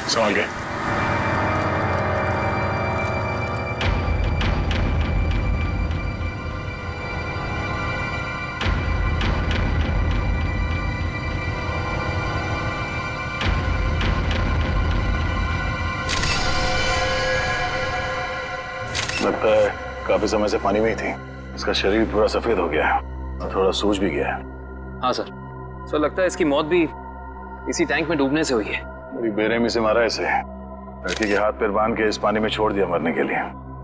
संभाल के। लगता है काफी समय से पानी में ही थी। इसका शरीर पूरा सफेद हो गया है और थोड़ा सूज भी गया है। हाँ सर। सर लगता है इसकी मौत भी इसी टैंक में डूबने से हुई है। बड़ी बेरहमी से मारा इसे। लड़की के हाथ पैर बांध के इस पानी में छोड़ दिया मरने के लिए।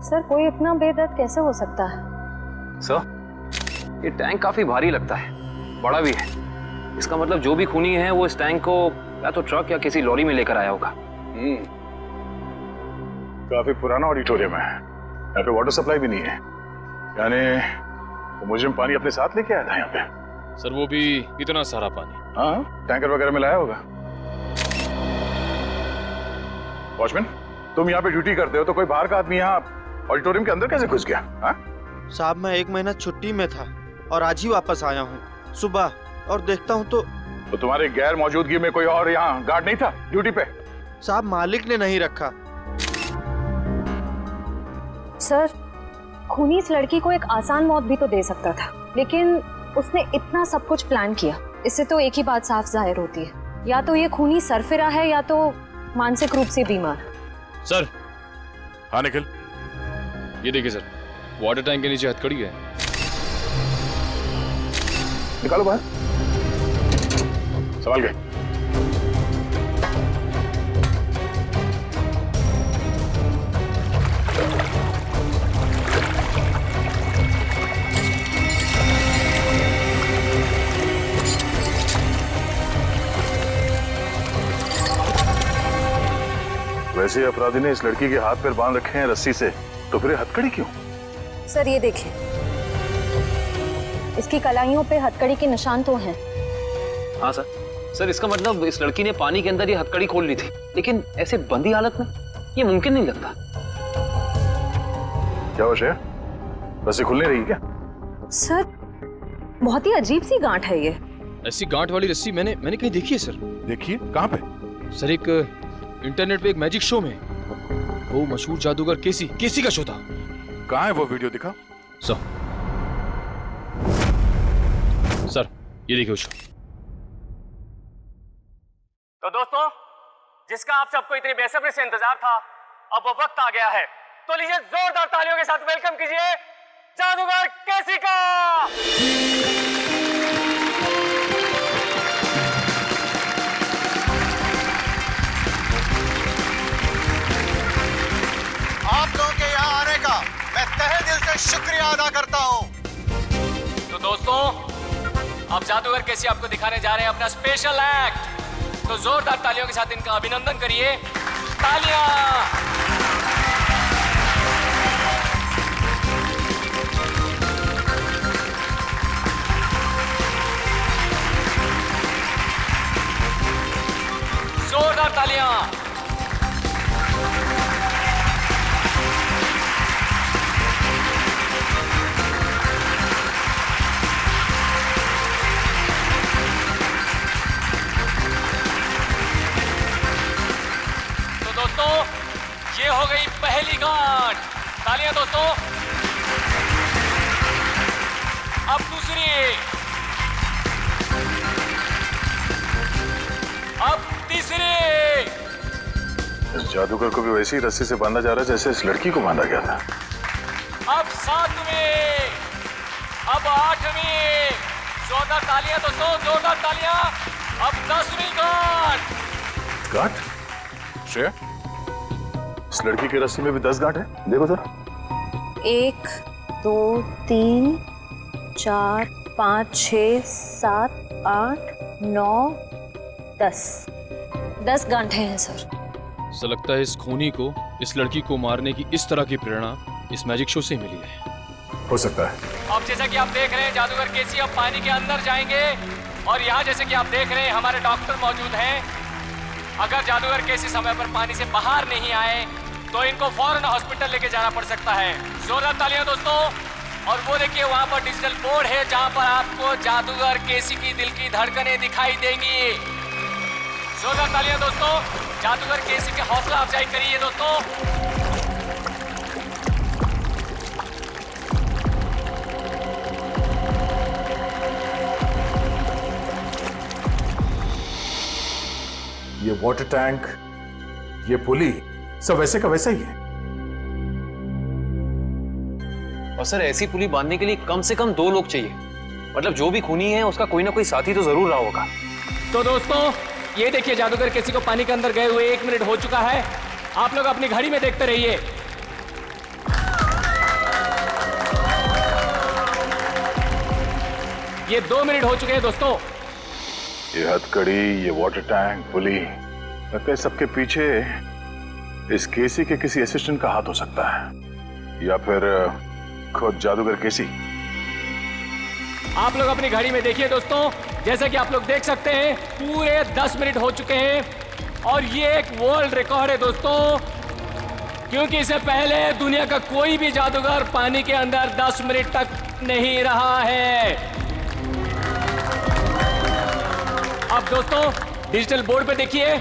सर कोई इतना बेदर्द कैसे हो सकता है? सर ये टैंक काफी भारी लगता है, बड़ा भी है। इसका मतलब जो भी खूनी है वो इस टैंक को या तो ट्रक या किसी लॉरी में लेकर आया होगा। काफी पुराना ऑडिटोरियम है, यहाँ पे वाटर सप्लाई भी नहीं है। यानी वो मुजरिम पानी अपने साथ लेके आया था यहाँ पे। सर वो भी इतना सारा पानी? हाँ, टैंकर वगैरह में लाया होगा। वॉचमैन, तुम यहाँ पे ड्यूटी करते हो तो कोई बाहर का आदमी यहाँ ऑडिटोरियम के अंदर कैसे घुस गया? हाँ? साहब मैं 1 महीना छुट्टी में था और आज ही वापस आया हूँ सुबह, और देखता हूँ तो तुम्हारे गैर मौजूदगी में कोई और यहाँ गार्ड नहीं था ड्यूटी पे? साहब मालिक ने नहीं रखा। सर खूनी इस लड़की को एक आसान मौत भी तो दे सकता था, लेकिन उसने इतना सब कुछ प्लान किया। इससे तो एक ही बात साफ जाहिर होती है, या तो ये खूनी सरफिरा है या तो मानसिक रूप से बीमार। सर। हाँ निखिल, ये देखिए सर, वाटर टैंक के नीचे हथकड़ी है। निकालो बाहर, संभाल के। वैसे अपराधी ने इस लड़की के हाथ पैर बांध रखे हैं रस्सी से, तो फिर हथकड़ी क्यों? सर ये देखिए, इसकी कलाइयों पे हथकड़ी के निशान तो हैं। हाँ सर। सर इसका मतलब इस लड़की ने पानी के अंदर ये हथकड़ी खोल ली थी, लेकिन ऐसे बंदी हालत में ये मुमकिन नहीं लगता। क्या हो श्रेया, रस्सी खुल नहीं रही क्या? सर बहुत ही अजीब सी गांठ है ये। ऐसी गांठ वाली रस्सी मैंने कहीं देखी है सर। देखिए, कहाँ पे? सर एक इंटरनेट पे एक मैजिक शो में, वो मशहूर जादूगर केसी का शो था। कहाँ है वो वीडियो, दिखा। सर ये देखिए शो। तो दोस्तों, जिसका आप सबको इतनी बेसब्री से इंतजार था, अब वो वक्त आ गया है। तो लीजिए जोरदार तालियों के साथ वेलकम कीजिए जादूगर केसी का। आप लोगों के यहाँ आने का मैं तहे दिल से शुक्रिया अदा करता हूँ। तो दोस्तों, अब जादूगर केसी आपको दिखाने जा रहे हैं अपना स्पेशल एक्ट। तो जोरदार तालियों के साथ इनका अभिनंदन करिए। तालियां। जोरदार तालियां। दोस्तों, ये हो गई पहली गांठ। तालियां दोस्तों। अब दूसरी, अब तीसरी। इस जादूगर को भी वैसी रस्सी से बांधा जा रहा है जैसे इस लड़की को बांधा गया था। अब 7वीं, अब 8वीं। जोरदार तालियां दोस्तों, जोरदार तालियां। अब 10वीं गांठ। गांठ? श्रेया, इस लड़की की रस्सी में भी 10 गांठ है, देखो जरा। 1 2 3 4 5 6 7 8 9 10 गांठें हैं सर। ऐसा लगता है इस खूनी को इस लड़की को मारने की इस तरह की प्रेरणा इस मैजिक शो से मिली है। हो सकता है। अब जैसा कि आप देख रहे हैं, जादूगर केसी अब पानी के अंदर जाएंगे और यहाँ जैसे कि आप देख रहे हैं हमारे डॉक्टर मौजूद हैं। अगर जादूगर केसी समय पर पानी से बाहर नहीं आए तो इनको फौरन हॉस्पिटल लेके जाना पड़ सकता है। जोरदार तालियां दोस्तों। और वो देखिए वहाँ पर डिजिटल बोर्ड है जहाँ पर आपको जादूगर केसी की दिल की धड़कनें दिखाई देंगी। जोरदार तालियां दोस्तों। जादूगर केसी की हौसला अफजाई करिए दोस्तों। ये वाटर टैंक, ये पुली, सब वैसे का वैसा ही है। और सर ऐसी पुली बांधने के लिए कम से कम 2 लोग चाहिए। मतलब जो भी खूनी है उसका कोई ना कोई साथी तो जरूर रहा होगा। तो दोस्तों ये देखिए, जादूगर केसी को पानी के अंदर गए हुए 1 मिनट हो चुका है। आप लोग अपनी घड़ी में देखते रहिए। ये 2 मिनट हो चुके हैं दोस्तों। ये हथकड़ी, ये वाटर टैंक, पुली, लगता है सबके पीछे इस केसी के किसी असिस्टेंट का हाथ हो सकता है, या फिर खुद जादूगर केसी। आप लोग अपनी घड़ी में देखिए दोस्तों। जैसा कि आप लोग देख सकते हैं पूरे 10 मिनट हो चुके हैं और ये एक वर्ल्ड रिकॉर्ड है दोस्तों, क्योंकि इससे पहले दुनिया का कोई भी जादूगर पानी के अंदर 10 मिनट तक नहीं रहा है। अब दोस्तों डिजिटल बोर्ड पे देखिए,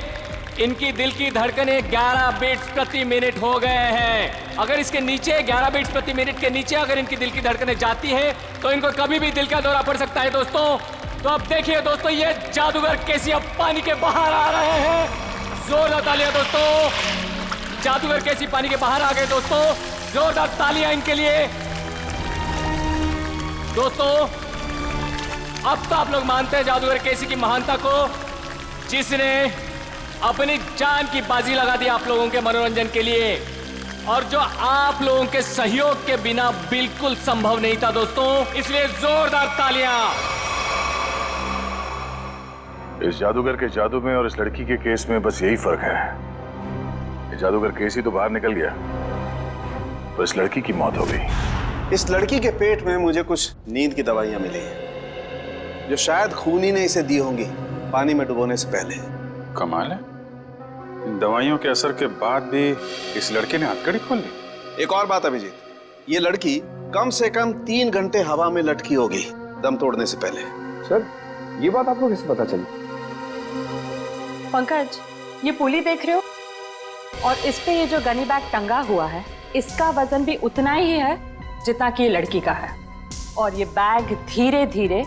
इनकी दिल की धड़कनें 11 बीट्स प्रति मिनट हो गए हैं। अगर इसके नीचे 11 बीट्स प्रति मिनट के नीचे अगर इनकी दिल की धड़कनें जाती है तो इनको कभी भी दिल का दौरा पड़ सकता है दोस्तों। तो अब देखिए दोस्तों, ये जादूगर केसी अब पानी के बाहर आ रहे हैं। जोरदार तालियां दोस्तों, जादूगर केसी पानी के बाहर आ गए दोस्तों। जोरदार तालियां इनके लिए दोस्तों। अब तो आप लोग मानते हैं जादूगर केसी की महानता को, जिसने अपनी जान की बाजी लगा दी आप लोगों के मनोरंजन के लिए, और जो आप लोगों के सहयोग के बिना बिल्कुल संभव नहीं था दोस्तों। इसलिए जोरदार तालियां। इस जादूगर के जादू में और इस लड़की के केस में बस यही फर्क है। ये जादूगर केसी तो बाहर निकल गया, तो इस लड़की की मौत हो गई। इस लड़की के पेट में मुझे कुछ नींद की दवाइयां मिली हैं, जो शायद खूनी ने इसे दी होंगी पानी में डुबोने से पहले। कमाल है, इन दवाइयों के असर के बाद भी इस लड़के ने हथकड़ी खोल ली। एक और बात अभिजीत, ये लड़की कम से कम 3 घंटे हवा में लटकी होगी दम तोड़ने से पहले। सर ये बात आपको कैसे पता चली? पंकज, ये पुली देख रहे हो और इस पे ये जो गनी बैग टंगा हुआ है, इसका वजन भी उतना ही है जितना कि ये लड़की का है, और ये बैग धीरे धीरे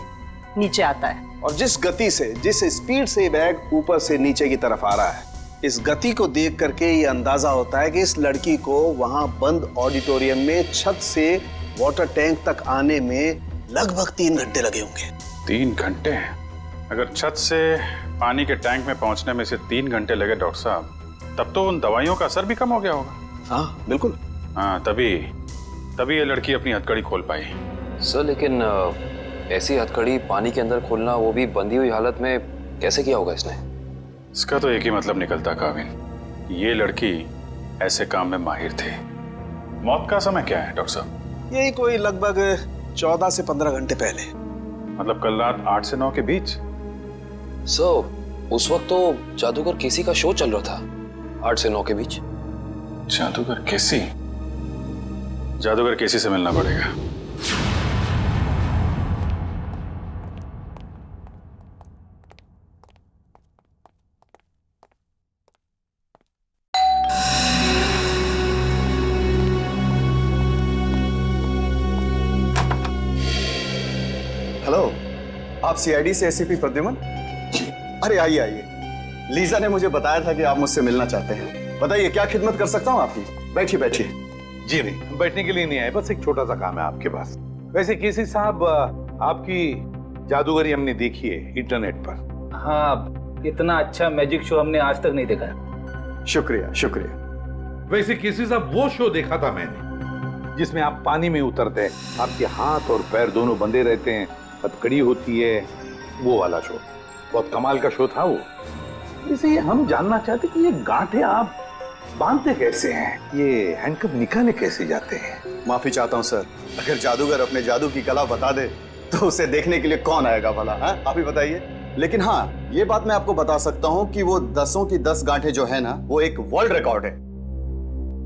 नीचे आता है। और जिस गति से, जिस स्पीड से ये बैग ऊपर से नीचे की तरफ आ रहा है, इस गति को देख करके ये अंदाजा होता है कि इस लड़की को वहां बंद ऑडिटोरियम में छत से वाटर टैंक तक आने में लगभग 3 घंटे लगे होंगे। 3 घंटे? अगर छत से पानी के टैंक में पहुंचने में से 3 घंटे लगे डॉक्टर साहब, तब तो उन दवाइयों का असर भी कम हो गया होगा। हाँ बिल्कुल। हाँ, तभी ये लड़की अपनी हथकड़ी खोल पाई। सर लेकिन ऐसी हथकड़ी पानी के अंदर खोलना, वो भी बंधी हुई हालत में, कैसे किया होगा इसने? इसका तो एक ही मतलब निकलता काविन, ये लड़की ऐसे काम में माहिर थी। मौत का समय क्या है डॉक्टर साहब? यही कोई लगभग 14 से 15 घंटे पहले। मतलब कल रात 8 से 9 के बीच? सर उस वक्त तो जादूगर केसी का शो चल रहा था, 8 से 9 के बीच। जादूगर केसी? जादूगर केसी से मिलना पड़ेगा। हेलो, आप सीआईडी से एसीपी प्रद्युमन? अरे आइए आइए, लीजा ने मुझे बताया था कि आप मुझसे मिलना चाहते हैं। बताइए क्या खिदमत कर सकता हूँ आपकी? बैठिए बैठिए। जी नहीं, बैठने के लिए नहीं आए, बस एक छोटा सा काम है आपके पास। वैसे केसी साहब, आपकी जादूगरी हमने देखी है इंटरनेट पर। हाँ, इतना अच्छा मैजिक शो हमने आज तक नहीं देखा। शुक्रिया शुक्रिया। वैसे केसी साहब, वो शो देखा था मैंने जिसमें आप पानी में उतरते हैं, आपके हाथ और पैर दोनों बंधे रहते हैं, हथकड़ी होती है, वो वाला शो। बहुत कमाल का शो था वो। इसे हम जानना चाहते कि ये गांठें आप बांधते कैसे हैं, ये हैंडकफ निकाले कैसे जाते हैं? माफी चाहता हूँ सर, अगर जादूगर अपने जादू की कला बता दे तो उसे देखने के लिए कौन आएगा भला? आप ही बताइए। लेकिन हाँ, ये बात मैं आपको बता सकता हूँ कि वो 10 की 10 गांठें जो है ना, वो एक वर्ल्ड रिकॉर्ड है।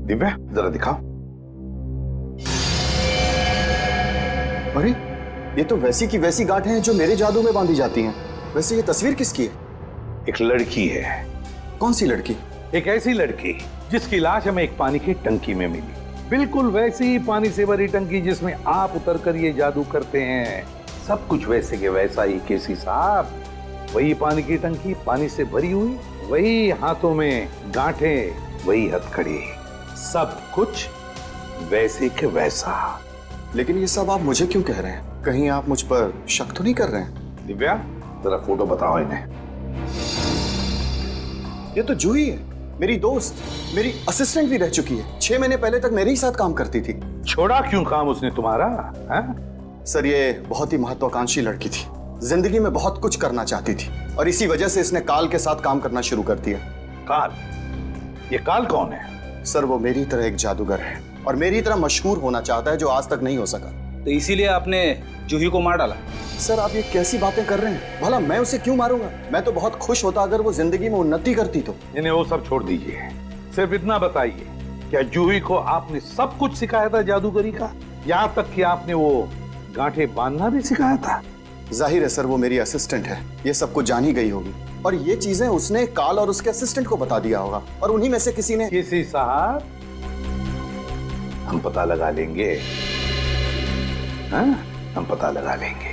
दिव्या जरा दिखाओ। अरे ये तो वैसी की वैसी गांठें हैं जो मेरे जादू में बांधी जाती हैं। वैसे ये तस्वीर किसकी है? एक लड़की है। कौन सी लड़की? एक ऐसी लड़की जिसकी लाश हमें एक पानी की टंकी में मिली, बिल्कुल वैसी ही पानी से भरी टंकी जिसमें आप उतर कर ये जादू करते हैं। सब कुछ वैसे के वैसा ही केसी साहब। वही पानी की टंकी पानी से भरी हुई, वही हाथों में गांठें, वही हथकड़ी, सब कुछ वैसे के वैसा। लेकिन ये सब आप मुझे क्यों कह रहे हैं? कहीं आप मुझ पर शक तो नहीं कर रहे हैं? दिव्या, जरा फोटो बताओ इन्हें। ये तो जूही है, मेरी दोस्त, मेरी असिस्टेंट भी रह चुकी है। 6 महीने पहले तक मेरे ही साथ काम करती थी। छोड़ा क्यों काम उसने तुम्हारा? सर, ये बहुत ही महत्वाकांक्षी लड़की थी, जिंदगी में बहुत कुछ करना चाहती थी और इसी वजह से इसने काल के साथ काम करना शुरू कर दिया। काल? ये काल कौन है? सर, वो मेरी तरह एक जादूगर है और मेरी तरह मशहूर होना चाहता है, जो आज तक नहीं हो सका। तो इसीलिए आपने जूही को मार डाला? सर, आप ये कैसी बातें कर रहे हैं? भला मैं उसे क्यों मारूंगा? मैं तो बहुत खुश होता अगर वो जिंदगी में उन्नति करती तो। इन्हें वो सब छोड़ दीजिए, सिर्फ इतना बताइए, क्या जूही को आपने सब कुछ सिखाया था जादूगरी का? यहाँ तक कि आपने वो गांठें बांधना भी सिखाया था? जाहिर है सर, वो मेरी असिस्टेंट है, ये सब कुछ जान ही गई होगी और ये चीजें उसने काल और उसके असिस्टेंट को बता दिया होगा और उन्हीं में से किसी ने। किसी साहब, हम पता लगा लेंगे। हाँ, हम पता लगा लेंगे।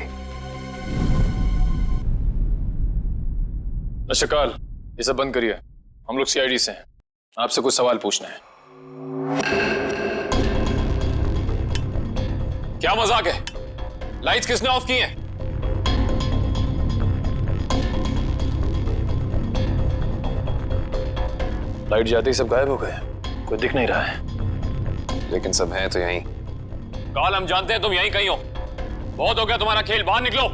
नशकाल, ये सब बंद करिए। हम लोग सीआईडी से हैं, आपसे कुछ सवाल पूछना है। क्या मजाक है? लाइट्स किसने ऑफ की हैं? लाइट जाते ही सब गायब हो गए, कोई दिख नहीं रहा है। लेकिन सब हैं तो यहीं। काल, हम जानते हैं तुम यहीं कहीं हो। बहुत हो गया तुम्हारा खेल, बाहर निकलो।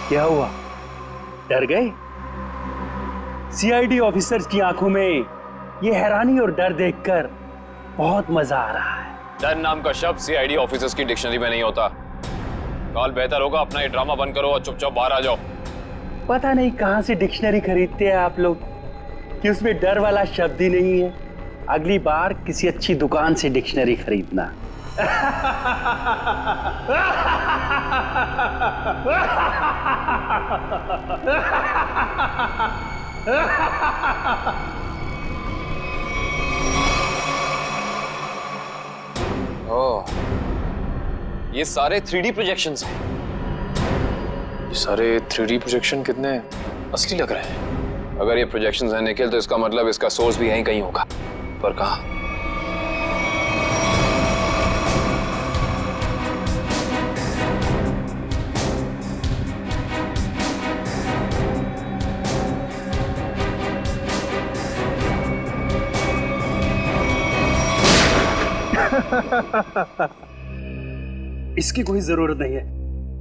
क्या हुआ, डर गए? सीआईडी ऑफिसर्स की आंखों में ये हैरानी और डर देखकर बहुत मजा आ रहा है। डर नाम का शब्द सीआईडी ऑफिसर्स की डिक्शनरी में नहीं होता। काल, बेहतर होगा अपना ये ड्रामा बंद करो और चुपचाप बाहर आ जाओ। पता नहीं कहां से डिक्शनरी खरीदते हैं आप लोग कि उसमें डर वाला शब्द ही नहीं है। अगली बार किसी अच्छी दुकान से डिक्शनरी खरीदना। ओह, ये सारे 3D प्रोजेक्शंस हैं। ये सारे 3D प्रोजेक्शन कितने असली लग रहे हैं। अगर ये प्रोजेक्शंस हैं निखिल, तो इसका मतलब इसका सोर्स भी यहीं कहीं होगा। पर कहाँ? इसकी कोई जरूरत नहीं है,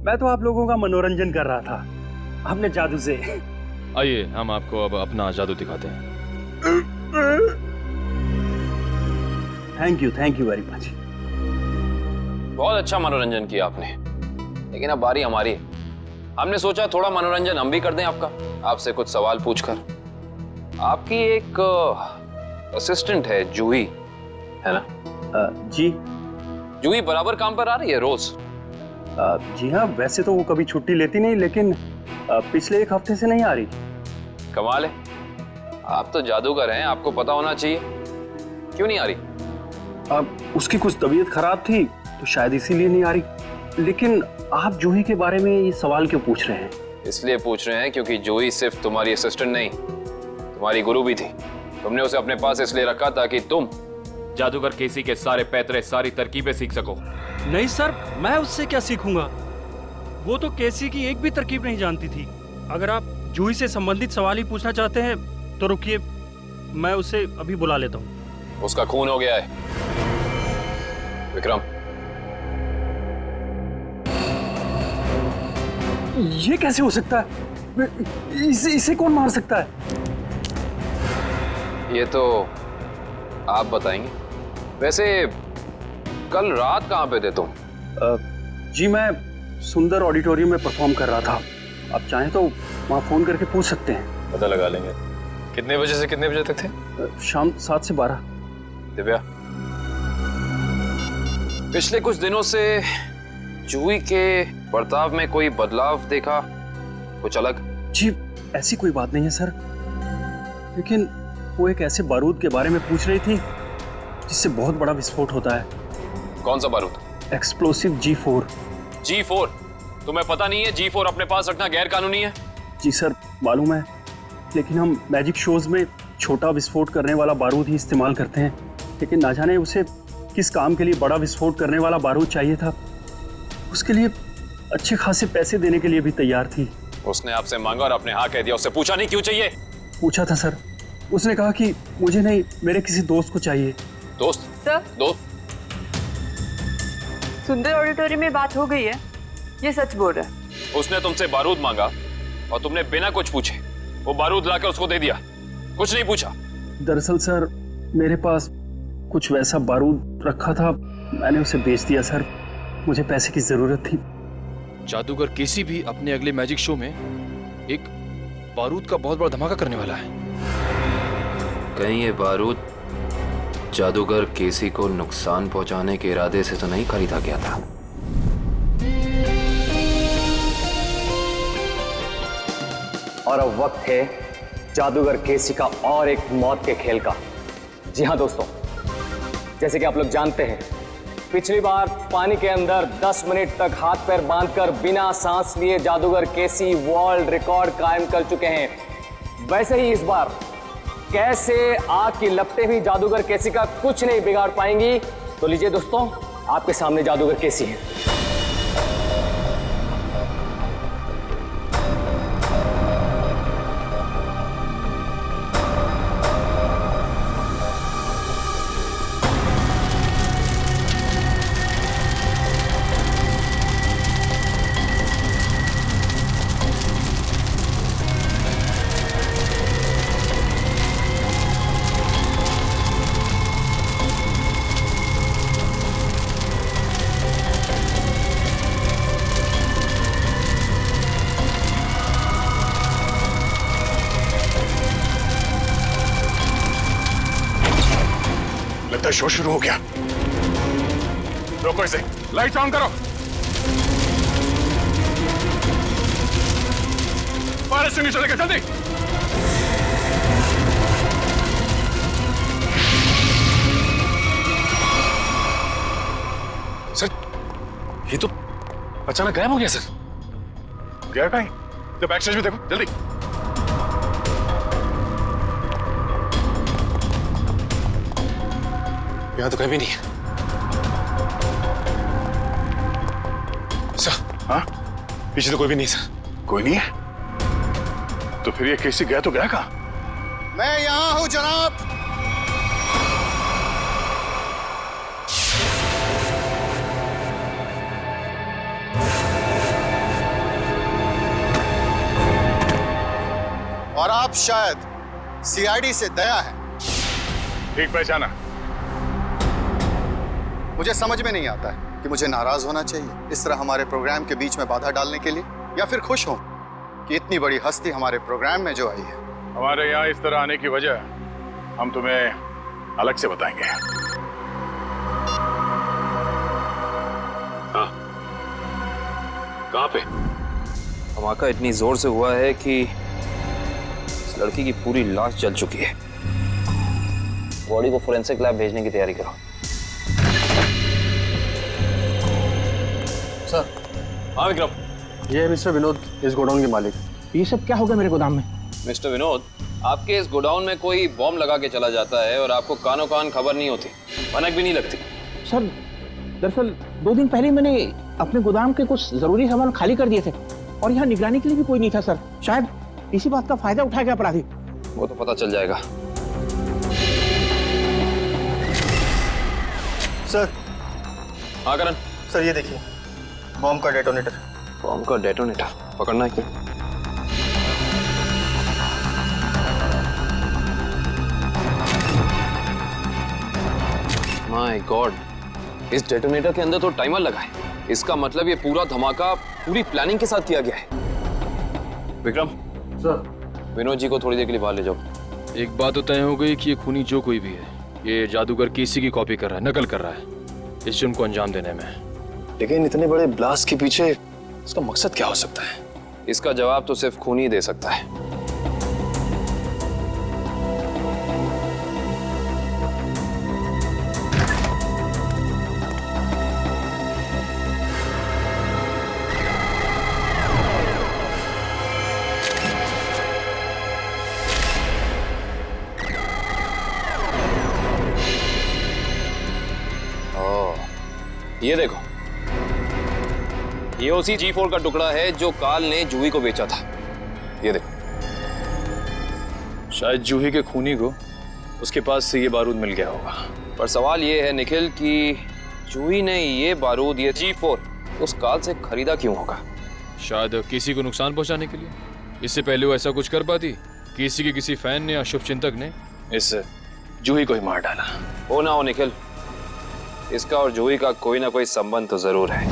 मैं तो आप लोगों का मनोरंजन कर रहा था अपने जादू से। आइए, हम आपको अब अपना जादू दिखाते हैं। Thank you very much. बहुत अच्छा मनोरंजन किया आपने, लेकिन अब बारी हमारी है। हमने सोचा थोड़ा मनोरंजन हम भी कर दें आपका, आपसे कुछ सवाल पूछकर। आपकी एक असिस्टेंट है जूही, है ना? जी। जूही बराबर काम पर आ रही है रोज? जी हाँ, वैसे तो वो कभी छुट्टी लेती नहीं, लेकिन पिछले 1 हफ्ते से नहीं आ रही। कमाल है, आप तो जादूगर हैं, आपको पता होना चाहिए। क्यों नहीं आ रही? उसकी कुछ तबीयत खराब थी तो शायद इसीलिए नहीं आ रही। लेकिन आप जूही के बारे में ये सवाल क्यों पूछ रहे हैं? इसलिए पूछ रहे हैं क्योंकि जूही सिर्फ तुम्हारी असिस्टेंट नहीं, तुम्हारी गुरु भी थी। तुमने उसे अपने पास इसलिए रखा ताकि तुम जादूगर केसी के सारे पैतरे, सारी तरकीबें सीख सको। नहीं सर, मैं उससे क्या सीखूंगा? वो तो केसी की एक भी तरकीब नहीं जानती थी। अगर आप जूही से संबंधित सवाल ही पूछना चाहते हैं तो रुकिए, मैं उसे अभी बुला लेता हूँ। उसका खून हो गया है। विक्रम, ये कैसे हो सकता है? इसे कौन मार सकता है? ये तो आप बताएंगे। वैसे कल रात कहाँ पे थे तुम? जी मैं सुंदर ऑडिटोरियम में परफॉर्म कर रहा था आप चाहें तो वहाँ फ़ोन करके पूछ सकते हैं। पता लगा लेंगे। कितने बजे से कितने बजे तक थे? शाम 7 से 12। दिव्या, पिछले कुछ दिनों से जूही के बर्ताव में कोई बदलाव देखा? कुछ अलग? जी ऐसी कोई बात नहीं है सर, लेकिन वो एक ऐसे बारूद के बारे में पूछ रही थी जिससे बहुत बड़ा विस्फोट होता है। कौन सा बारूद? Explosive G4। G4? तुम्हें पता नहीं है G4 अपने पास रखना गैर कानूनी है? जी सर मालूम है, लेकिन हम मैजिक शोज में छोटा विस्फोट करने वाला बारूद ही इस्तेमाल करते हैं, लेकिन ना जाने उसे किस काम के लिए बड़ा विस्फोट करने वाला बारूद चाहिए था। उसके लिए अच्छे खासे पैसे देने के लिए भी तैयार थी। उसने आपसे मांगा और आपने हाँ कह दिया। उससे पूछा नहीं क्यों चाहिए? पूछा था सर, उसने कहा कि मुझे नहीं, मेरे किसी दोस्त को चाहिए। दोस्त? सर, दोस्त? सुंदर ऑडिटोरियम में बात हो गई है, ये सच बोल रहा है। उसने तुमसे बारूद मांगा और तुमने बिना कुछ पूछे वो बारूद लाकर उसको दे दिया, कुछ नहीं पूछा। दरअसल सर मेरे पास कुछ वैसा बारूद रखा था, मैंने उसे बेच दिया सर, मुझे पैसे की जरूरत थी। जादूगर केसी भी अपने अगले मैजिक शो में एक बारूद का बहुत बड़ा धमाका करने वाला है। कहीं ये बारूद जादूगर केसी को नुकसान पहुंचाने के इरादे से तो नहीं खरीदा गया था? और अब वक्त है जादूगर केसी का और एक मौत के खेल का। जी हाँ दोस्तों, जैसे कि आप लोग जानते हैं, पिछली बार पानी के अंदर 10 मिनट तक हाथ पैर बांधकर बिना सांस लिए जादूगर केसी वर्ल्ड रिकॉर्ड कायम कर चुके हैं। वैसे ही इस बार कैसे आग की लपटें भी जादूगर केसी का कुछ नहीं बिगाड़ पाएंगी। तो लीजिए दोस्तों, आपके सामने जादूगर केसी है। लगता है शो शुरू हो गया। रोको इसे, लाइट ऑन करो। फायर एक्सटिंग्विशर लेकर जल्दी। सर ये तो अचानक गायब हो गया सर। गया कहीं? तो बैक स्टेज में देखो जल्दी। यहाँ तो कहीं भी नहीं है। सर, हाँ? पीछे तो कोई भी नहीं सर। कोई नहीं है? तो फिर ये केसी गया तो गया कहाँ? मैं यहाँ हूँ जनाब। और आप शायद सीआईडी से दया है। ठीक पहचाना। मुझे समझ में नहीं आता है कि मुझे नाराज होना चाहिए इस तरह हमारे प्रोग्राम के बीच में बाधा डालने के लिए, या फिर खुश हूं कि इतनी बड़ी हस्ती हमारे प्रोग्राम में जो आई है। हमारे यहाँ इस तरह आने की वजह हम तुम्हें अलग से बताएंगे। हाँ, कहाँ पे? धमाका इतनी जोर से हुआ है कि इस लड़की की पूरी लाश जल चुकी है। बॉडी को फोरेंसिक लैब भेजने की तैयारी करो। सर। हाँ विक्रम। ये है मिस्टर विनोद, इस गोडाउन के मालिक। ये सब क्या होगा मेरे गोदाम में? मिस्टर विनोद, आपके इस गोडाउन में कोई बॉम्ब लगा के चला जाता है और आपको कानों कान खबर नहीं होती, भनक भी नहीं लगती। सर दरअसल 2 दिन पहले मैंने अपने गोदाम के कुछ जरूरी सामान खाली कर दिए थे और यहाँ निगरानी के लिए भी कोई नहीं था सर। शायद इसी बात का फायदा उठा गया अपराधी। वो तो पता चल जाएगा। सर। हाँ करण। सर ये देखिए, बॉम्ब का डेटोनेटर। बॉम्ब का डेटोनेटर पकड़ना है क्या? माय गॉड, इस डेटोनेटर के अंदर तो टाइमर लगा है। इसका मतलब ये पूरा धमाका पूरी प्लानिंग के साथ किया गया है। विक्रम सर, विनोद जी को थोड़ी देर के लिए बाहर ले जाओ। एक बात तो तय हो गई कि ये खूनी जो कोई भी है, ये जादूगर केसी की कॉपी कर रहा है, नकल कर रहा है इस जुर्म को अंजाम देने में। लेकिन इतने बड़े ब्लास्ट के पीछे इसका मकसद क्या हो सकता है? इसका जवाब तो सिर्फ खूनी ही दे सकता है। ये देखो, ये उसी G4 का टुकड़ा है जो काल ने जूही को बेचा था। ये देखो, शायद जूही के खूनी को उसके पास से ये बारूद मिल गया होगा। पर सवाल ये है निखिल कि जूही ने ये बारूद, ये G4 उस काल से खरीदा क्यों होगा? शायद किसी को नुकसान पहुंचाने के लिए। इससे पहले वो ऐसा कुछ कर पाती? किसी के किसी फैन ने या शुभचिंतक ने इस जूही को ही मार डाला। हो ना हो निखिल, इसका और जूही का कोई ना कोई संबंध तो जरूर है।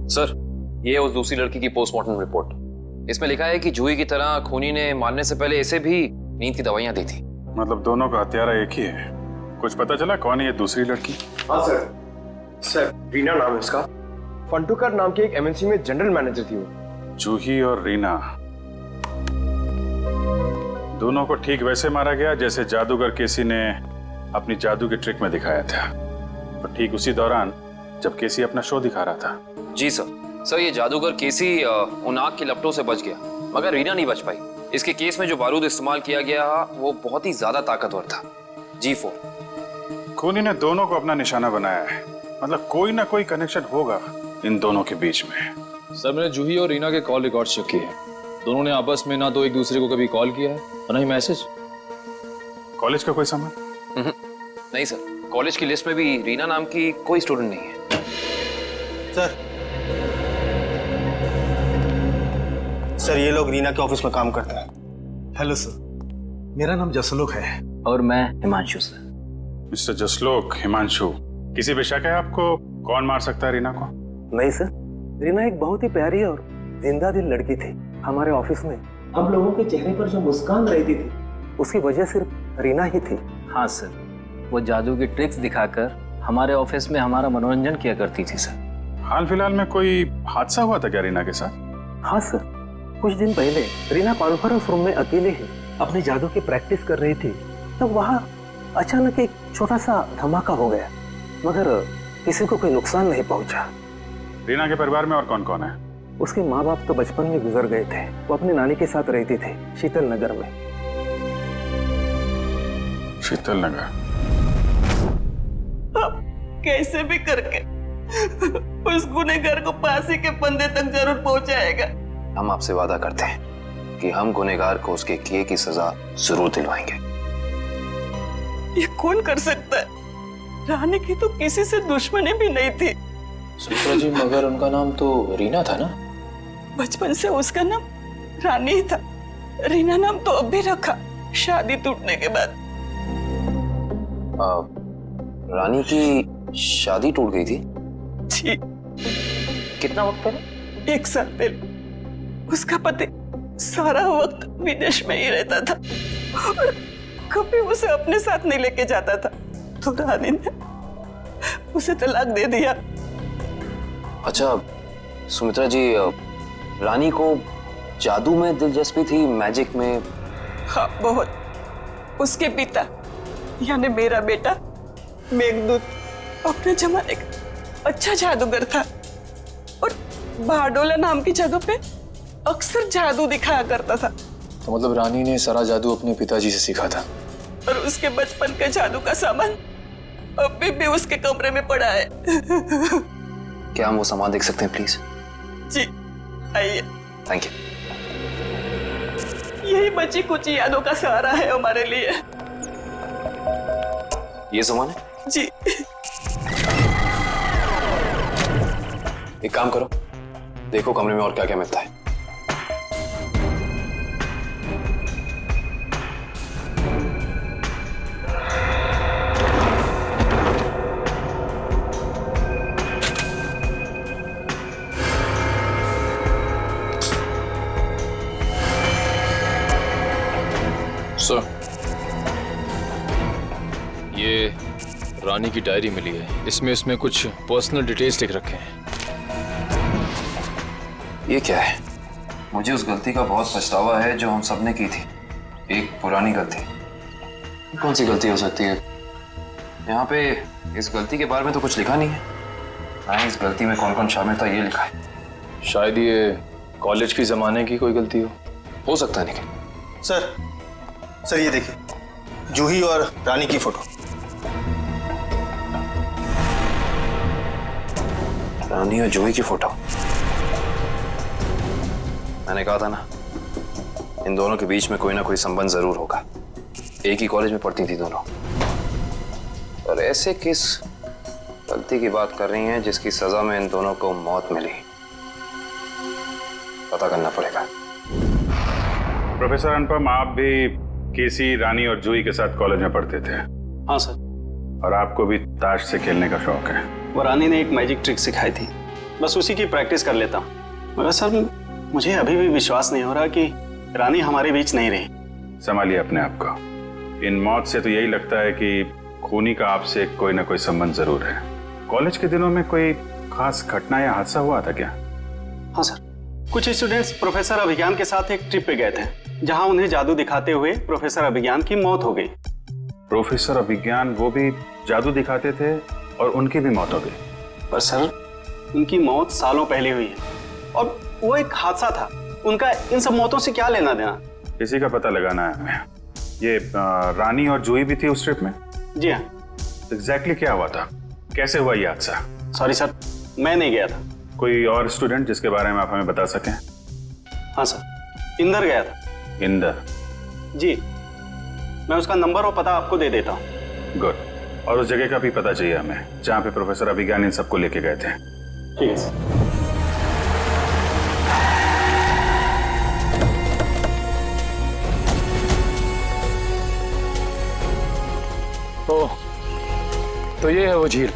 सर, ये उस दूसरी लड़की की पोस्टमार्टम रिपोर्ट। इसमें लिखा है कि जूही की तरह खूनी ने मारने से पहले इसे भी नींद की दवाइयां दी थी। मतलब दोनों का हत्यारा एक ही है। कुछ पता चला कौन है ये दूसरी लड़की? हाँ सर, रीना नाम है उसका। फंटूकर नाम की एक एमएनसी में जनरल मैनेजर थी वो। जूही और रीना दोनों को ठीक वैसे मारा गया जैसे जादूगर केसी ने अपनी जादू की ट्रिक में दिखाया था, और ठीक उसी दौरान जब केसी अपना शो दिखा रहा था। जी सर, ये जादूगर केसी उन आग की लपटों से बच गया, मगर रीना नहीं बच पाई। इसके केस में जो बारूद इस्तेमाल किया गया वो बहुत ही ज्यादा ताकतवर था, G4। खूनी ने दोनों को अपना निशाना बनाया है, मतलब कोई ना कोई कनेक्शन होगा इन दोनों के बीच में। सर, मैंने जूही और रीना के कॉल रिकॉर्ड चेक किए। दोनों ने आपस में ना तो एक दूसरे को कभी कॉल किया है और ना ही मैसेज। कॉलेज का कोई सामान? नहीं सर, कॉलेज की लिस्ट में भी रीना नाम की कोई स्टूडेंट नहीं है। सर, ये लोग रीना के ऑफिस में काम करते हैं। हेलो सर, मेरा नाम जसलोक है। और मैं हिमांशु सर। मिस्टर जसलोक, हिमांशु, किसी पे शक है आपको? कौन मार सकता है रीना को? नहीं सर, रीना एक बहुत ही प्यारी और जिंदा दिल लड़की थी। हमारे ऑफिस में हम लोगों के चेहरे पर जो मुस्कान रहती थी उसकी वजह सिर्फ रीना ही थी। हाँ सर, वो जादू की ट्रिक्स दिखाकर हमारे ऑफिस में हमारा मनोरंजन किया करती थी सर। हाल फिलहाल में कोई हादसा हुआ था क्या रीना के साथ? हाँ सर, कुछ दिन पहले रीना कॉन्फ्रेंस रूम में अकेले ही अपने जादू की प्रैक्टिस कर रही थी, तब वहाँ अचानक एक छोटा सा धमाका हो गया, मगर किसी को कोई नुकसान नहीं पहुंचा। रीना के परिवार में और कौन कौन है? उसके माँ बाप तो बचपन में गुजर गए थे। वो अपनी नानी के साथ रहती थी शीतल नगर में। शीतल नगर? अब कैसे भी करके उस गुनहगार को फांसी के फंदे तक जरूर पहुंचाएगा। हम आपसे वादा करते हैं कि हम गुनहगार को उसके किए की सजा जरूर दिलवाएंगे। ये कौन कर सकता है? रानी की तो किसी से दुश्मनी भी नहीं थी। सुमित्रा जी, मगर उनका नाम तो रीना था ना? बचपन से उसका नाम रानी ही था। रीना नाम तो अब भी रखा, शादी टूटने के बाद। रानी की शादी टूट गई थी? जी। कितना वक्त पहले? 1 साल पहले। उसका पति सारा वक्त विदेश में ही रहता था और कभी उसे अपने साथ नहीं लेके जाता था, तो रानी ने उसे तलाक दे दिया। अच्छा सुमित्रा जी, रानी को जादू में दिलचस्पी थी, मैजिक में? हाँ, बहुत। उसके पिता यानी मेरा बेटा मेघदूत अपने जमाने का अच्छा जादूगर था और बारडोला नाम की जगह पे अक्सर जादू दिखाया करता था। तो मतलब रानी ने सारा जादू अपने पिताजी से सीखा था? और उसके बचपन का जादू का सामान अभी भी उसके कमरे में पड़ा है। क्या हम वो सामान देख सकते हैं प्लीज? जी आइए। Thank you. यही बची कुछ यादों का सहारा है हमारे लिए। ये सामान है? जी। एक काम करो, देखो कमरे में और क्या क्या मिलता है। सर, ये रानी की डायरी मिली है। इसमें कुछ पर्सनल डिटेल्स लिख रखे हैं। ये क्या है? मुझे उस गलती का बहुत पछतावा है जो हम सबने की थी। एक पुरानी गलती। कौन सी गलती हो सकती है? यहाँ पे इस गलती के बारे में तो कुछ लिखा नहीं है। ना इस गलती में कौन कौन शामिल था ये लिखा है। शायद ये कॉलेज की जमाने की कोई गलती हो सकता है। निखिल सर ये देखिए, जूही और रानी की फोटो। रानी और जूही की फोटो। मैंने कहा था ना, इन दोनों के बीच में कोई ना कोई संबंध जरूर होगा। एक ही कॉलेज में पढ़ती थी दोनों। और ऐसे किस गलती की बात कर रही हैं जिसकी सजा में इन दोनों को मौत मिली? पता करना पड़ेगा। प्रोफेसर अनुपम, आप भी केसी, रानी और जूही के साथ कॉलेज में पढ़ते थे? हाँ सर। और आपको भी ताश से खेलने का शौक है? वो रानी ने एक मैजिक ट्रिक सिखाई थी, बस उसी की प्रैक्टिस कर लेता हूँ। मगर सर, मुझे अभी भी विश्वास नहीं हो रहा कि रानी हमारे बीच नहीं रही। संभालिए अपने आप को। इन मौत से तो यही लगता है कि खूनी का आपसे कोई ना कोई संबंध जरूर है। कॉलेज के दिनों में कोई खास घटना या हादसा हुआ था क्या? हाँ सर, कुछ स्टूडेंट्स प्रोफेसर अभिज्ञान के साथ एक ट्रिप पे गए थे, जहां उन्हें जादू दिखाते हुए प्रोफेसर अभिज्ञान की मौत हो गई। प्रोफेसर अभिज्ञान वो भी जादू दिखाते थे और उनकी भी मौत हो गई? पर सर, उनकी मौत सालों पहले हुई है और वो एक हादसा था। उनका इन सब मौतों से क्या लेना देना? इसी का पता लगाना है हमें। ये रानी और जूही भी थी उस ट्रिप में? जी हाँ। एग्जैक्टली क्या हुआ था? कैसे हुआ ये हादसा? सॉरी सर, मैं नहीं गया था। कोई और स्टूडेंट जिसके बारे में आप हमें बता सकें? हाँ सर, इंदर गया था। इंदर? जी। मैं उसका नंबर और पता आपको दे देता हूँ। गुड। और उस जगह का भी पता चाहिए हमें जहाँ पे प्रोफेसर अभिज्ञान इन सबको लेके गए थे। ठीक है सर। ओह, तो ये है वो झील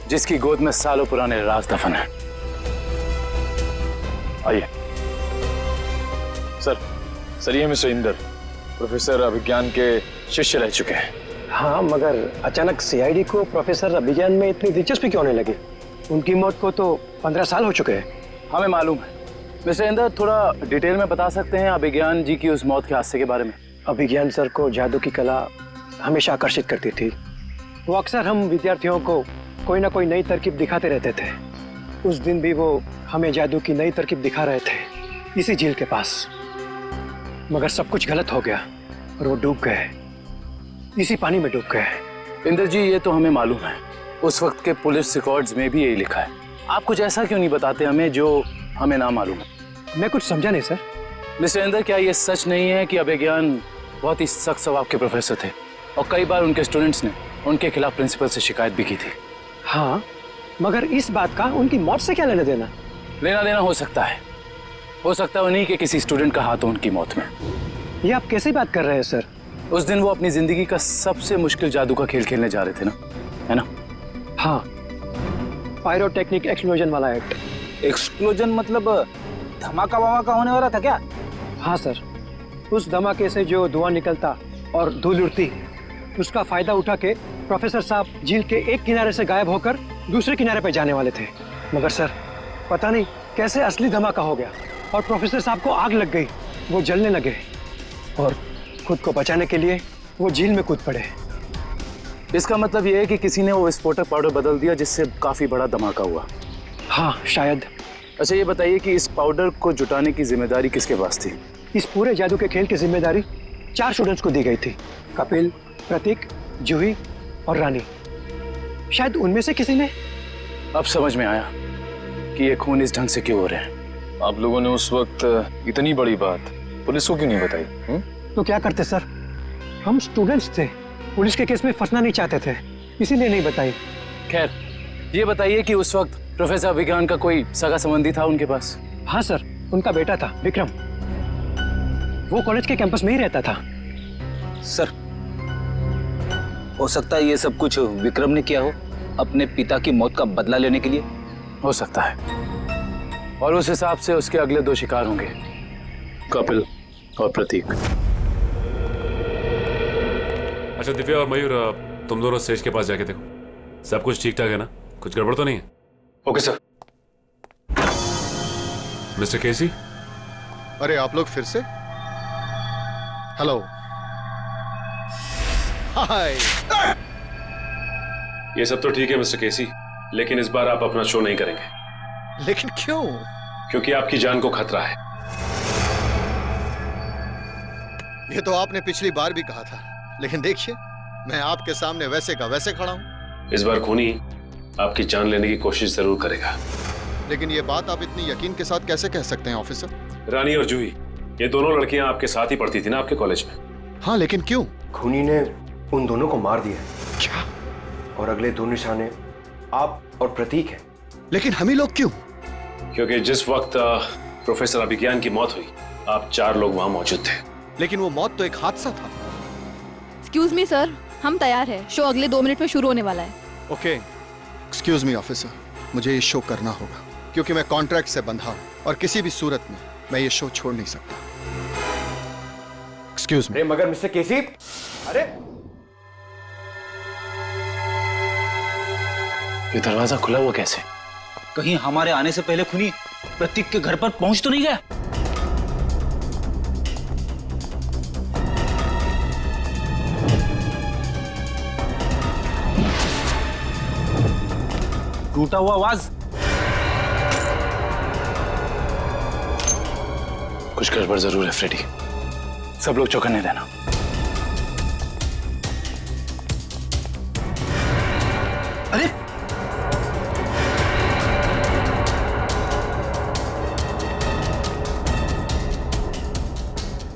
जिसकी गोद में सालों पुराने राज दफन है। आइए। सर ये मिस्टर इंदर प्रोफेसर अभिज्ञान के शिष्य रह चुके हैं। हाँ, मगर अचानक सीआईडी को प्रोफेसर अभिज्ञान में इतनी दिलचस्पी क्यों नहीं लगी? उनकी मौत को तो 15 साल हो चुके हैं। हमें मालूम है। मिस्टर इंदर, थोड़ा डिटेल में बता सकते हैं अभिज्ञान जी की उस मौत के हादसे के बारे में? अभिज्ञान सर को जादू की कला हमेशा आकर्षित करती थी। वो अक्सर हम विद्यार्थियों को कोई ना कोई नई तरकीब दिखाते रहते थे। उस दिन भी वो हमें जादू की नई तरकीब दिखा रहे थे, इसी झील के पास। मगर सब कुछ गलत हो गया और वो डूब गए, इसी पानी में डूब गए। इंदर जी, ये तो हमें मालूम है। उस वक्त के पुलिस रिकॉर्ड्स में भी यही लिखा है। आप कुछ ऐसा क्यों नहीं बताते हमें जो हमें ना मालूम है? मैं कुछ समझा नहीं सर। मिस्टर इंदर, क्या ये सच नहीं है कि अभिज्ञान बहुत ही सख्त स्वभाव के प्रोफेसर थे और कई बार उनके स्टूडेंट्स ने उनके खिलाफ प्रिंसिपल से शिकायत भी की थी? हाँ, मगर इस बात का उनकी मौत से क्या लेना देना? लेना देना हो सकता है उन्हीं के किसी स्टूडेंट का हाथ हो उनकी मौत में। ये आप कैसे बात कर रहे हैं सर? उस दिन वो अपनी जिंदगी का सबसे मुश्किल जादू का खेल खेलने जा रहे थे ना, है ना? हाँ, पायरोटेक्निक एक्सप्लोजन वाला एक्ट। एक्सप्लोजन मतलब धमाका वमाका होने वाला था क्या? हाँ सर, उस धमाके से जो धुआं निकलता और धूल उड़ती, उसका फायदा उठा के प्रोफेसर साहब झील के एक किनारे से गायब होकर दूसरे किनारे पे जाने वाले थे। मगर सर, पता नहीं कैसे असली धमाका हो गया और प्रोफेसर साहब को आग लग गई। वो जलने लगे और खुद को बचाने के लिए वो झील में कूद पड़े। इसका मतलब ये है कि किसी ने वो विस्फोटक पाउडर बदल दिया जिससे काफी बड़ा धमाका हुआ। हाँ, शायद। अच्छा, ये बताइए कि इस पाउडर को जुटाने की जिम्मेदारी किसके पास थी? इस पूरे जादू के खेल की जिम्मेदारी 4 स्टूडेंट्स को दी गई थी, कपिल, प्रतीक, जूही और रानी। शायद उनमें से किसी ने। अब समझ में आया कि ये खून इस ढंग से क्यों हो रहे हैं। आप लोगों ने उस वक्त इतनी बड़ी बात पुलिस को क्यों नहीं बताई? तो क्या करते सर, हम स्टूडेंट्स थे, पुलिस के केस में फंसना नहीं चाहते थे, इसीलिए नहीं बताई। खैर, ये बताइए कि उस वक्त प्रोफेसर अभिज्ञान का कोई सगा संबंधी था उनके पास? हाँ सर, उनका बेटा था विक्रम। वो कॉलेज के कैंपस में ही रहता था। सर, हो सकता है ये सब कुछ विक्रम ने किया हो अपने पिता की मौत का बदला लेने के लिए। हो सकता है, और उस हिसाब से उसके अगले 2 शिकार होंगे, कपिल और प्रतीक। अच्छा दिव्या और मयूर, तुम दोनों स्टेज के पास जाके देखो सब कुछ ठीक ठाक है ना, कुछ गड़बड़ तो नहीं है? Okay sir. मिस्टर केसी। अरे आप लोग फिर से? हेलो। हाय। ये सब तो ठीक है मिस्टर केसी, लेकिन इस बार आप अपना शो नहीं करेंगे। लेकिन क्यों? क्योंकि आपकी जान को खतरा है। ये तो आपने पिछली बार भी कहा था, लेकिन देखिए मैं आपके सामने वैसे का वैसे खड़ा हूं। इस बार खूनी आपकी जान लेने की कोशिश जरूर करेगा। लेकिन ये बात आप इतनी यकीन के साथ कैसे कह सकते हैं ऑफिसर? रानी और जूही, ये दोनों लड़कियां आपके साथ ही पढ़ती थी ना आपके कॉलेज में? हाँ, लेकिन क्यों? खूनी ने उन दोनों को मार दिया। क्या? और अगले 2 निशाने आप और प्रतीक हैं। लेकिन हम ही लोग क्यों? क्योंकि जिस वक्त प्रोफेसर अभिज्ञान की मौत हुई, आप 4 लोग वहां मौजूद थे। लेकिन वो मौत तो एक हादसा था। एक्सक्यूज मी सर, हम तैयार हैं। शो अगले 2 मिनट में शुरू होने वाला है। ओके, एक्सक्यूज मी ऑफिसर, मुझे ये शो करना होगा क्योंकि मैं कॉन्ट्रैक्ट से बंधा हूं और किसी भी सूरत में मैं ये शो छोड़ नहीं सकता। Excuse me. मगर मिस्टर केसी, अरे ये दरवाजा खुला हुआ कैसे? कहीं हमारे आने से पहले खूनी प्रतीक के घर पर पहुंच तो नहीं गया? टूटा हुआ आवाज। कुछ गड़बड़ जरूर है फ्रेडी, सब लोग चौकन्ने रहना। अरे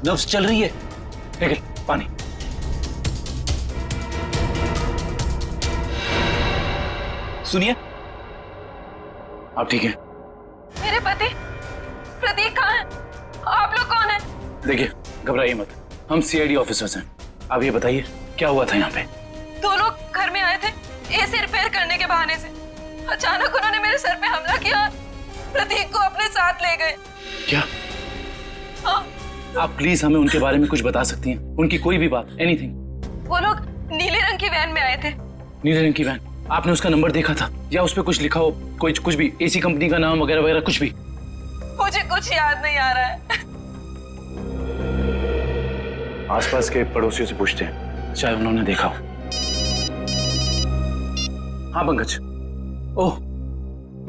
नर्व्स चल रही है। लेकिन पानी। सुनिए, आप ठीक हैं? मेरे पति प्रतीक कहाँ है? आप लोग कौन हैं? देखिए, घबराइए मत, हम सीआईडी ऑफिसर्स हैं। आप ये बताइए क्या हुआ था यहाँ पे? 2 लोग घर में आए थे एसी रिपेयर करने के बहाने से। अचानक उन्होंने मेरे सर पे हमला किया, प्रतीक को अपने साथ ले गए। क्या? हाँ। आप प्लीज हमें उनके बारे में कुछ बता सकती हैं? उनकी कोई भी बात, एनीथिंग। वो लोग नीले रंग की वैन में आए थे। नीले रंग की वैन? आपने उसका नंबर देखा था या उस पर कुछ लिखा हो? कुछ भी, एसी कंपनी का नाम वगैरह वगैरह कुछ भी? मुझे कुछ याद नहीं आ रहा है। आसपास के पड़ोसियों से पूछते हैं, शायद उन्होंने देखा हो। हाँ Pankaj. Oh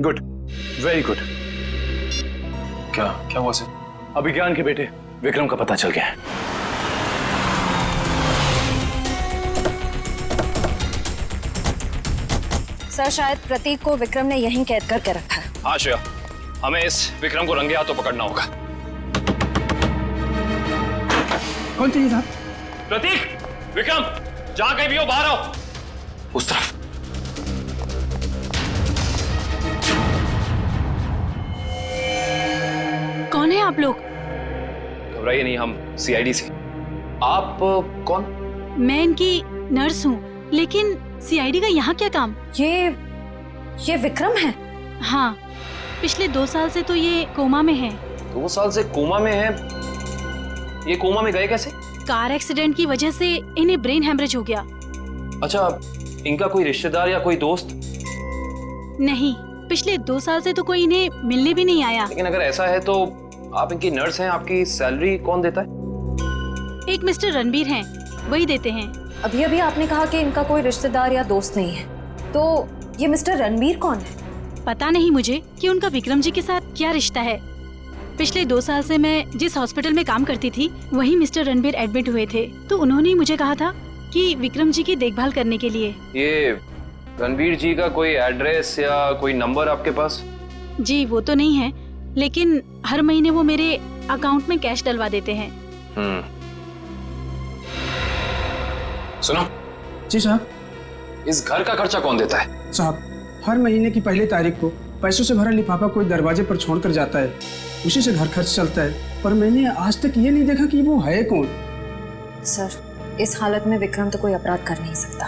good, very good. क्या हुआ सर? अभिज्ञान के बेटे विक्रम का पता चल गया है। सर, शायद प्रतीक को विक्रम ने यहीं कैद करके रखा है। हाँ श्रेया, हमें इस विक्रम को रंगे हाथों पकड़ना होगा। कौन चाहिए साहब? प्रतीक, विक्रम, जहां कहीं भी हो बाहर आओ। उस तरफ। कौन है आप लोग? घबराइए नहीं, हम सीआईडी से। आप कौन? मैं इनकी नर्स हूँ, लेकिन सीआईडी का यहाँ क्या काम? ये विक्रम है? हाँ, पिछले 2 साल से तो ये कोमा में है। 2 साल से कोमा में है? ये कोमा में गए कैसे? कार एक्सीडेंट की वजह से इन्हें ब्रेन हेमरेज हो गया। अच्छा, इनका कोई रिश्तेदार या कोई दोस्त? नहीं, पिछले 2 साल से तो कोई इन्हें मिलने भी नहीं आया। लेकिन अगर ऐसा है तो आप इनकी नर्स हैं, आपकी सैलरी कौन देता है? एक मिस्टर रणबीर हैं, वही देते हैं। अभी अभी आपने कहा कि इनका कोई रिश्तेदार या दोस्त नहीं है, तो ये मिस्टर रणबीर कौन है? पता नहीं मुझे कि उनका विक्रम जी के साथ क्या रिश्ता है। पिछले 2 साल से मैं जिस हॉस्पिटल में काम करती थी, वहीं मिस्टर रणबीर एडमिट हुए थे, तो उन्होंने ही मुझे कहा था कि विक्रम जी की देखभाल करने के लिए। ये रणबीर जी का कोई एड्रेस या कोई नंबर आपके पास? जी वो तो नहीं है, लेकिन हर महीने वो मेरे अकाउंट में कैश डलवा देते हैं। सुनो जी साहब। इस घर का खर्चा कौन देता है? साहब, हर महीने की पहली तारीख को पैसों से भरा लिफाफा कोई दरवाजे पर छोड़कर जाता है, उसी से घर खर्च चलता है। पर मैंने आज तक ये नहीं देखा कि वो है कौन। सर, इस हालत में विक्रम तो कोई अपराध कर नहीं सकता,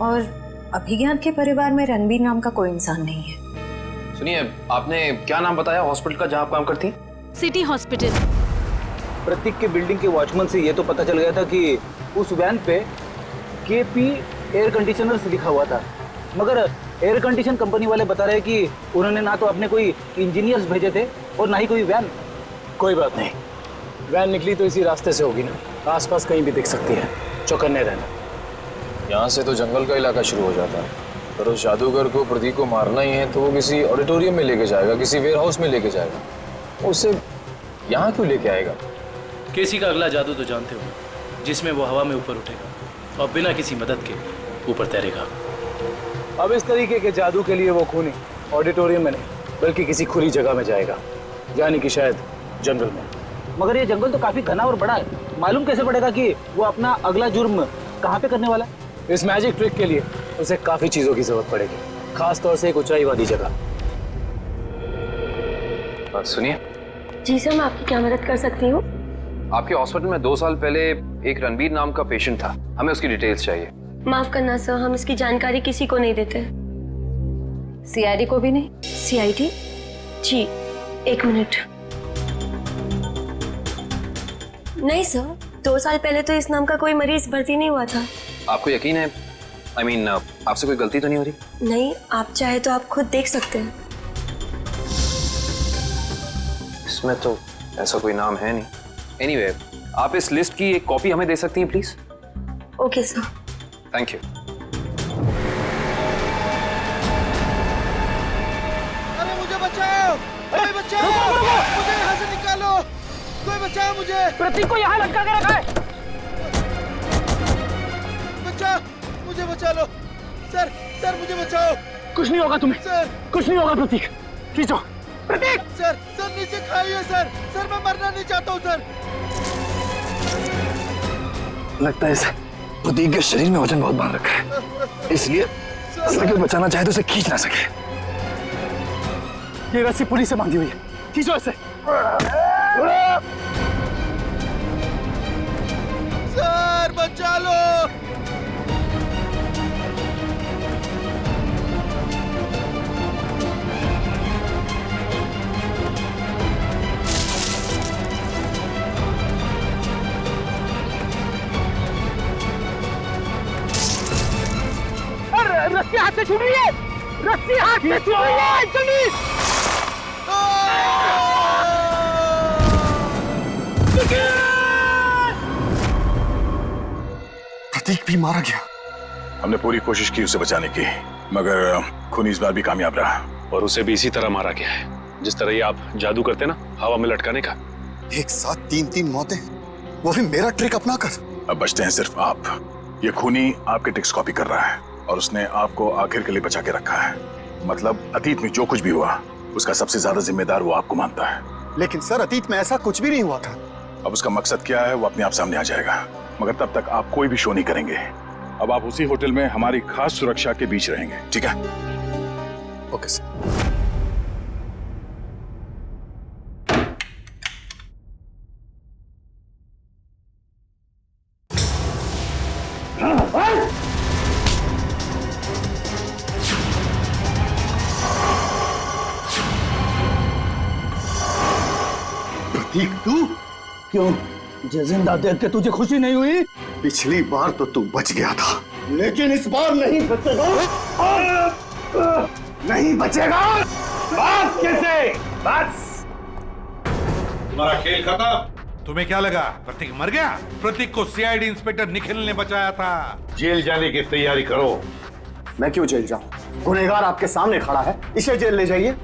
और अभिज्ञान के परिवार में रणबीर नाम का कोई इंसान नहीं है। सुनिए, आपने क्या नाम बताया हॉस्पिटल का जहाँ आप काम करती? City hospital. प्रतीक के बिल्डिंग के वॉचमैन से ये तो पता चल गया था कि उस वैन पे KP एयर कंडीशनर्स लिखा हुआ था, मगर एयर कंडीशन कंपनी वाले बता रहे कि उन्होंने ना तो अपने कोई इंजीनियर्स भेजे थे और ना ही कोई वैन। कोई बात नहीं, वैन निकली तो इसी रास्ते से होगी ना, आसपास कहीं भी दिख सकती है, चौकन्ने रहना। यहाँ से तो जंगल का इलाका शुरू हो जाता है, पर उस जादूगर को प्रतीक को मारना ही है तो वो किसी ऑडिटोरियम में लेके जाएगा, किसी वेयर हाउस में लेके जाएगा। उससे यहाँ क्यों लेके आएगा? केसी का अगला जादू तो जानते हो, जिसमें वो हवा में ऊपर उठेगा और बिना किसी मदद के ऊपर तैरेगा। अब इस तरीके के जादू के लिए वो खूनी ऑडिटोरियम में नहीं बल्कि किसी खुली जगह में जाएगा, यानी कि शायद जंगल में। मगर ये जंगल तो काफी घना और बड़ा है, मालूम कैसे पड़ेगा कि वो अपना अगला जुर्म कहाँ पे करने वाला है? इस मैजिक ट्रिक के लिए उसे काफी चीजों की जरूरत पड़ेगी, खास तौर से एक ऊंचाई वाली जगह। सुनिए जी सर, मैं आपकी क्या मदद कर सकती हूँ? आपके हॉस्पिटल में 2 साल पहले एक रणबीर नाम का पेशेंट था, हमें उसकी डिटेल्स चाहिए। माफ करना सर, हम इसकी जानकारी किसी को नहीं देते। CID को भी नहीं? CID? जी, 1 मिनट। नहीं सर, 2 साल पहले तो इस नाम का कोई मरीज भर्ती नहीं हुआ था। आपको यकीन है? I mean, आपसे कोई गलती तो नहीं हो रही? नहीं, आप चाहे तो आप खुद देख सकते हैं। इसमें तो ऐसा कोई नाम है नहीं। Anyway, आप इस लिस्ट की एक कॉपी हमें दे सकती हैं please? Okay sir. Thank you. अरे मुझे बचाओ, कोई बचाओ, मुझे यहाँ से निकालो, कोई बचाओ मुझे। प्रतीक को यहाँ लटका के रखा है। बचाओ, मुझे बचा लो सर, सर मुझे बचाओ। कुछ नहीं होगा तुम्हें सर, कुछ नहीं होगा प्रतीक, खींचो प्रतीक। सर, सर नीचे खाइए सर, सर मैं मरना नहीं चाहता हूँ सर। लगता है इसे प्रतीक के शरीर में वजन बहुत बांध रखा है, इसलिए अगर बचाना चाहे तो इसे खींच ना सके। ये रस्सी पुली से बांधी हुई है, खींचो इसे। सर बचा लो। रस्सी हाथ से छूट रही है, रस्सी हाथ से छूट रही है, जल्दी। प्रतीक भी मारा गया। हमने पूरी कोशिश की उसे बचाने की, मगर खूनी इस बार भी कामयाब रहा। और उसे भी इसी तरह मारा गया है, जिस तरह ये आप जादू करते ना, हवा में लटकाने का। एक साथ 3-3 मौतें, वो भी मेरा ट्रिक अपना कर। अब बचते हैं सिर्फ आप। ये खूनी आपके ट्रिक्स कॉपी कर रहा है और उसने आपको आखिर के लिए बचा के रखा है। मतलब अतीत में जो कुछ भी हुआ उसका सबसे ज्यादा जिम्मेदार वो आपको मानता है। लेकिन सर, अतीत में ऐसा कुछ भी नहीं हुआ था। अब उसका मकसद क्या है वो अपने आप सामने आ जाएगा, मगर तब तक आप कोई भी शो नहीं करेंगे। अब आप उसी होटल में हमारी खास सुरक्षा के बीच रहेंगे, ठीक है? Okay sir. प्रतीक, तू क्यों? जिंदा देख के तुझे खुशी नहीं हुई? पिछली बार तो तू बच गया था, लेकिन इस बार नहीं बचेगा, नहीं बचेगा। बस कैसे? बस तुम्हारा खेल खत्म। तुम्हें क्या लगा प्रतीक मर गया? प्रतीक को CID इंस्पेक्टर निखिल ने बचाया था। जेल जाने की तैयारी करो। मैं क्यों जेल जाऊं? गुनहगार आपके सामने खड़ा है, इसे जेल ले जाइए।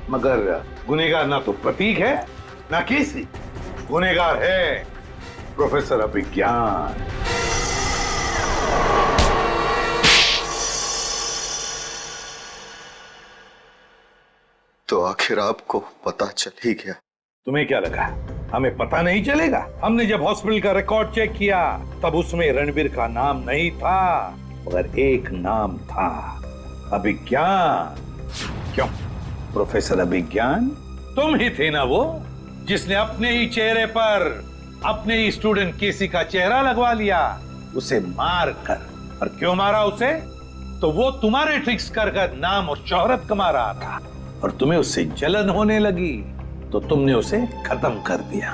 मगर गुनहगार ना तो प्रतीक है ना केसी, गुनहगार है प्रोफेसर अभिज्ञान। तो आखिर आपको पता चल ही गया। तुम्हें क्या लगा हमें पता नहीं चलेगा? हमने जब हॉस्पिटल का रिकॉर्ड चेक किया तब उसमें रणबीर का नाम नहीं था, मगर एक नाम था, अभिज्ञान। क्यों प्रोफेसर अभिज्ञान? तुम ही थे ना वो जिसने अपने ही चेहरे पर अपने ही स्टूडेंट केसी का चेहरा लगवा लिया, उसे मार कर। और क्यों मारा उसे? तो वो तुम्हारे ट्रिक्स कर कर नाम और शोहरत कमा रहा था और तुम्हें उससे जलन होने लगी तो तुमने उसे खत्म कर दिया।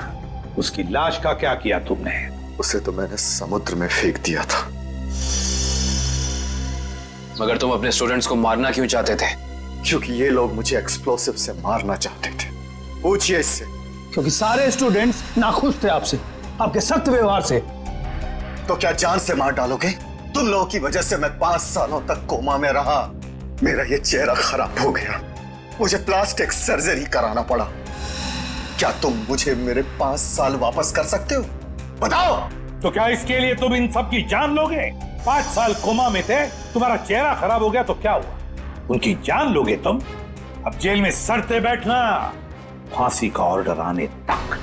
उसकी लाश का क्या किया तुमने? उसे तो मैंने समुद्र में फेंक दिया था। मगर तुम अपने स्टूडेंट्स को मारना क्यों चाहते थे? क्योंकि ये लोग मुझे एक्सप्लोसिव से मारना चाहते थे। पूछिए इससे। क्योंकि सारे स्टूडेंट्स नाखुश थे आपसे, आपके सख्त व्यवहार से। तो क्या जान से मार डालोगे? तुम लोगों की वजह से मैं 5 सालों तक कोमा में रहा। मेरा ये चेहरा खराब हो गया, मुझे प्लास्टिक सर्जरी कराना पड़ा। क्या तुम मुझे मेरे 5 साल वापस कर सकते हो? बताओ। तो क्या इसके लिए तुम इन सब की जान लोगे? 5 साल कोमा में थे, तुम्हारा चेहरा खराब हो गया तो क्या हुआ? उनकी जान लोगे तुम? अब जेल में सड़ते बैठना, फांसी का ऑर्डर आने तक।